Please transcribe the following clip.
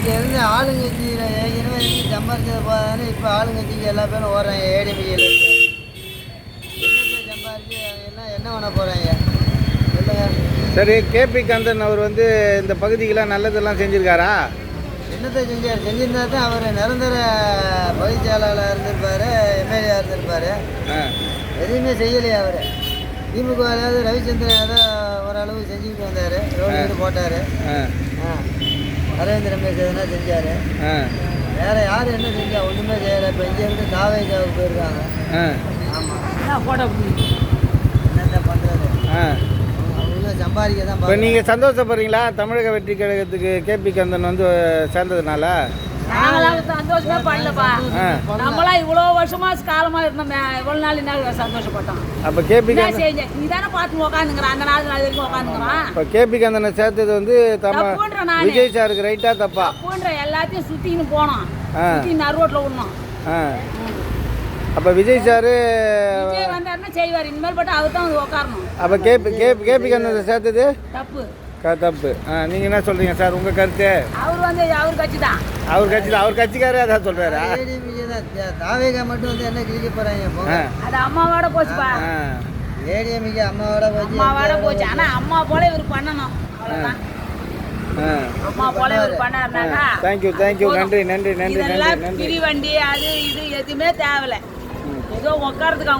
இங்கேருந்து ஆளுங்கட்சியில் ஏற்கனவே சம்பாரிச்சது போதானே இப்போ ஆளுங்கட்சிக்கு எல்லா பேரும் ஓடுறாங்க ஏடிஎம்கேல என்னத்தை சம்பாரிச்சு என்ன பண்ண போகிறாங்க சொல்லுங்கள். சரி, கேபி கந்தன் அவர் வந்து இந்த பகுதிக்கெல்லாம் நல்லதெல்லாம் செஞ்சுருக்காரா? என்னத்தை செஞ்சிருந்தா தான் அவர் நிரந்தர பகுதி செயலாளர் இருந்திருப்பார், எம்எல்ஏ இருந்திருப்பார். எதுவுமே செய்யலையே அவர். திமுக ரவிச்சந்திரன் ஏதோ ஓரளவு செஞ்சுக்கிட்டு வந்தார், ரோடு போட்டார். அரவிந்த் ரமேஷ் எதுனா செஞ்சார். வேற யார் என்ன செஞ்சா? ஒன்றுமே செய்யலை. இப்போ இங்கேருந்து காவேரிக்காவுக்கு போயிருக்காங்க. ஆமாம், போட்டோ என்னத்தை பண்ணுறது? அவங்க சம்பாதிக்க தான். இப்போ நீங்கள் சந்தோஷப்படுறீங்களா தமிழக வெற்றி கழகத்துக்கு கேபி கந்தன் வந்து சேர்ந்ததுனால? சந்தோஷமே பண்ணலப்பா. நம்மளாம் இவ்வளோ வருஷமா காலமா இருந்தோம், இவ்வளோ நாள் என்ன சந்தோஷப்பட்டோம். அப்போ கேபி கந்தன் நீ தானே பார்த்து உட்காந்துங்கிறான், அந்த நாள் வரைக்கும் உட்காந்துங்கிறான். இப்போ கேபி கந்தனை சேர்த்தது வந்து விஜய் சாருக்கு ரைட்டா தப்பா? தப்புன்ற எல்லாத்தையும் சுற்றின்னு போனோம், சுற்றி நறுரோட்டில் விடணும். அப்போ விஜய் சாரு வந்தாருன்னா செய்வார், இனிமேல் பட்டு அவர் தான் வந்து உட்காரணும். அப்போ கேபி கந்தனை சேர்த்தது தப்பு. தப்பு. நீங்கள் என்ன சொல்கிறீங்க சார், உங்கள் கருத்து? அவர் வந்து அவர் கட்சி தான். அவர் கட்சிக்காரே அதான் சொல்கிறாரா? தாவேகா மட்டும் வந்து என்ன கிழிக்க போகிறாங்க? அது அம்மாவோட போச்சுப்பா. ஏடிஎம்கே அம்மாவோட போச்சு. ஆனால் அம்மா போல இவர் பண்ணணும், அவ்வளோதான். அம்மா போல இவர் பண்ணாருனாக்கா. தேங்க்யூ. நன்றி. இதெல்லாம் பிரிவண்டி அது இது எதுவுமே தேவையில்லை. ஏதோ உட்காரத்துக்கு